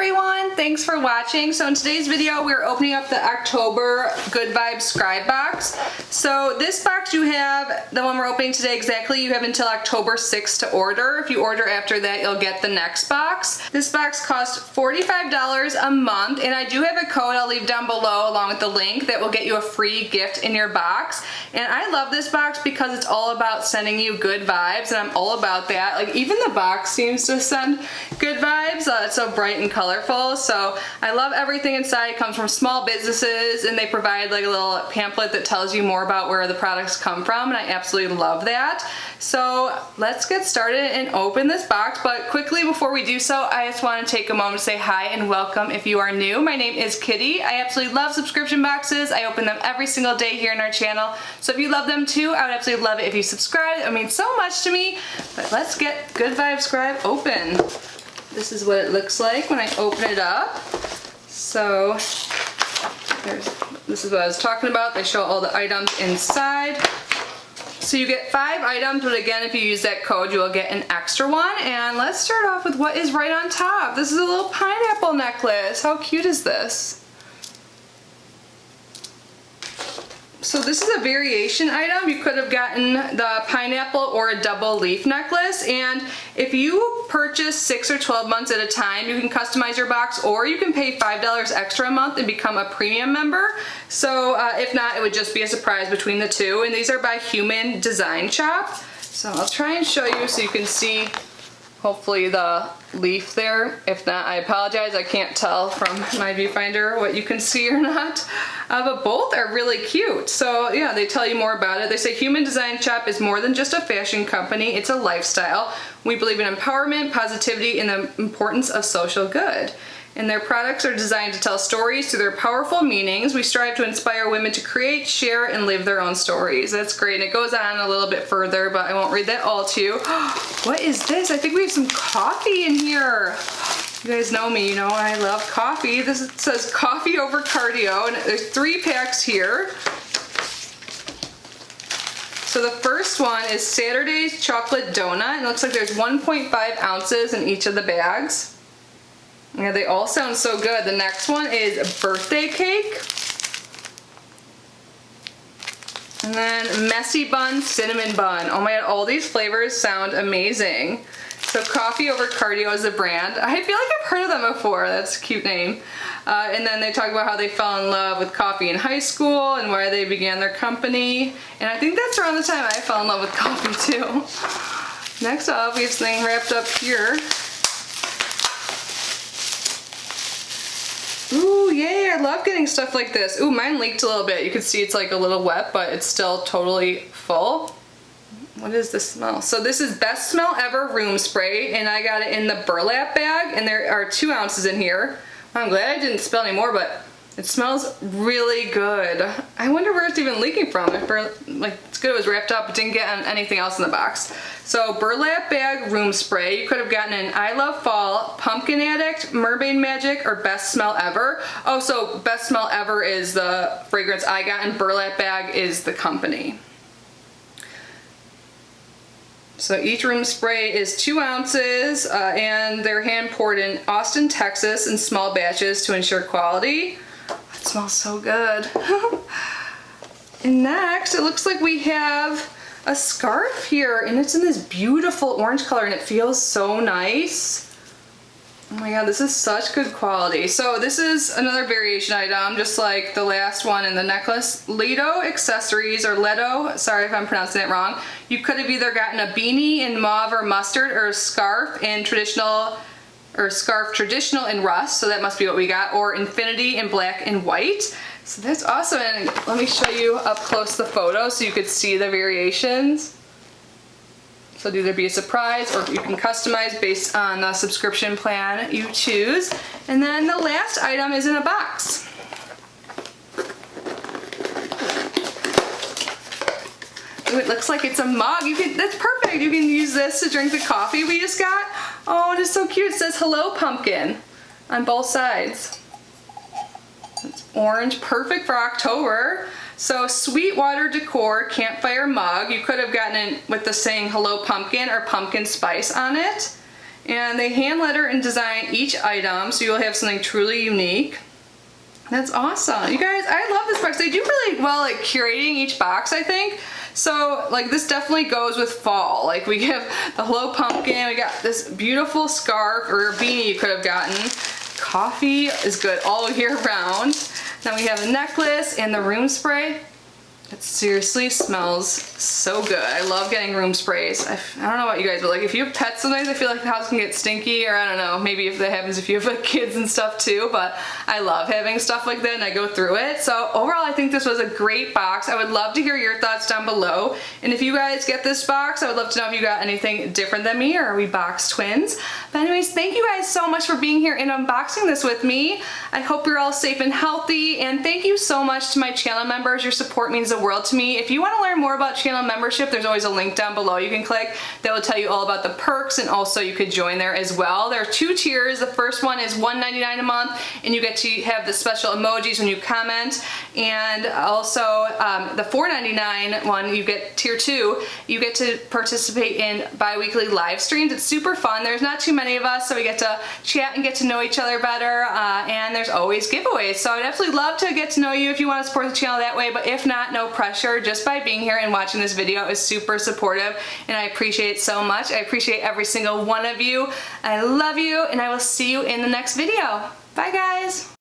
everyone, thanks for watching. So in today's video we're opening up the October Good Vibes Scribe box. So this box you have, the one we're opening today exactly, you have until October 6th to order. If you order after that you'll get the next box. This box costs $45 a month and I do have a code I'll leave down below along with the link that will get you a free gift in your box. And I love this box because it's all about sending you good vibes and I'm all about that. Like even the box seems to send good vibes. It's so bright and colorful, so I love everything inside. It comes from small businesses and they provide like a little pamphlet that tells you more about where the products come from, and I absolutely love that. So let's get started and open this box, but quickly before we do so I just want to take a moment to say hi and welcome if you are new. My name is Kitty. I absolutely love subscription boxes. I open them every single day here in our channel, so if you love them too I would absolutely love it if you subscribe. It means so much to me. But let's get Good Vibes Scribe open. This is what it looks like when I open it up. So this is what I was talking about. They show all the items inside. So you get 5 items, but again, if you use that code, you will get an extra one. And let's start off with what is right on top. This is a little pineapple necklace. How cute is this? So this is a variation item. You could have gotten the pineapple or a double leaf necklace, and if you purchase 6 or 12 months at a time you can customize your box, or you can pay $5 extra a month and become a premium member. So if not, it would just be a surprise between the two, and these are by Human Design Shop. So I'll try and show you so you can see hopefully the leaf there. If not, I apologize. I can't tell from my viewfinder what you can see or not. But both are really cute. So yeah, they tell you more about it. They say Human Design Shop is more than just a fashion company. It's a lifestyle. We believe in empowerment, positivity, and the importance of social good. And their products are designed to tell stories through their powerful meanings. We strive to inspire women to create, share, and live their own stories. That's great. And it goes on a little bit further, but I won't read that all to you. What is this? I think we have some coffee in here. You guys know me, you know I love coffee. This says coffee over cardio, and there's 3 packs here. So the first one is Saturday's Chocolate Donut. It looks like there's 1.5 ounces in each of the bags. Yeah, they all sound so good. The next one is a birthday cake. And then messy bun, cinnamon bun. Oh my god, all these flavors sound amazing. So Coffee Over Cardio is the brand. I feel like I've heard of them before. That's a cute name. And then they talk about how they fell in love with coffee in high school and why they began their company. And I think that's around the time I fell in love with coffee too. Next up, we have something wrapped up here. Ooh, yay, I love getting stuff like this. Ooh, mine leaked a little bit. You can see it's like a little wet, but it's still totally full. What is this smell? So this is Best Smell Ever Room Spray, and I got it in the burlap bag, and there are 2 ounces in here. I'm glad I didn't spill any more, but it smells really good. I wonder where it's even leaking from. Like, it's good it was wrapped up, but didn't get anything else in the box. So burlap bag room spray. You could have gotten an I Love Fall, Pumpkin Addict, Mermaid Magic, or Best Smell Ever. Oh, so Best Smell Ever is the fragrance I got, and burlap bag is the company. So each room spray is 2 ounces, and they're hand poured in Austin, Texas in small batches to ensure quality. It smells so good. And next, it looks like we have a scarf here, and it's in this beautiful orange color, and it feels so nice. Oh my god, this is such good quality. So this is another variation item, just like the last one in the necklace. Ledo Accessories, or Ledo, sorry if I'm pronouncing it wrong. You could have either gotten a beanie in mauve or mustard, or a scarf in traditional, or scarf traditional in rust, so that must be what we got, or infinity in black and white. So that's awesome, and let me show you up close the photo so you could see the variations. So it'd either be a surprise, or you can customize based on the subscription plan you choose. And then the last item is in a box. Ooh, it looks like it's a mug. That's perfect. You can use this to drink the coffee we just got. Oh, it is so cute. It says Hello Pumpkin on both sides. It's orange, perfect for October. So Sweetwater Decor Campfire Mug. You could have gotten it with the saying Hello Pumpkin or Pumpkin Spice on it. And they hand letter and design each item, so you'll have something truly unique. That's awesome. You guys, I love this box. They do really well at curating each box, I think. So like this definitely goes with fall. Like we have the Hello Pumpkin, we got this beautiful scarf or beanie you could have gotten. Coffee is good all year round. Then we have the necklace and the room spray. It seriously smells so good. I love getting room sprays. I don't know about you guys, but like if you have pets sometimes I feel like the house can get stinky, or I don't know, maybe if that happens if you have like kids and stuff too, but I love having stuff like that and I go through it. So overall I think this was a great box. I would love to hear your thoughts down below. And if you guys get this box, I would love to know if you got anything different than me, or are we box twins? But anyways, thank you guys so much for being here and unboxing this with me. I hope you're all safe and healthy, and thank you so much to my channel members. Your support means the world to me. If you want to learn more about channel membership, there's always a link down below you can click that will tell you all about the perks, and also you could join there as well. There are 2 tiers. The first one is $1.99 a month, and you get to have the special emojis when you comment, and also the $4.99 one, you get tier 2, you get to participate in bi-weekly live streams. It's super fun. There's not too many of us, so we get to chat and get to know each other better, and there's always giveaways. So I'd absolutely love to get to know you if you want to support the channel that way, but if not, no pressure. Just by being here and watching this video is super supportive, and I appreciate it so much. I appreciate every single one of you. I love you, and I will see you in the next video. Bye guys!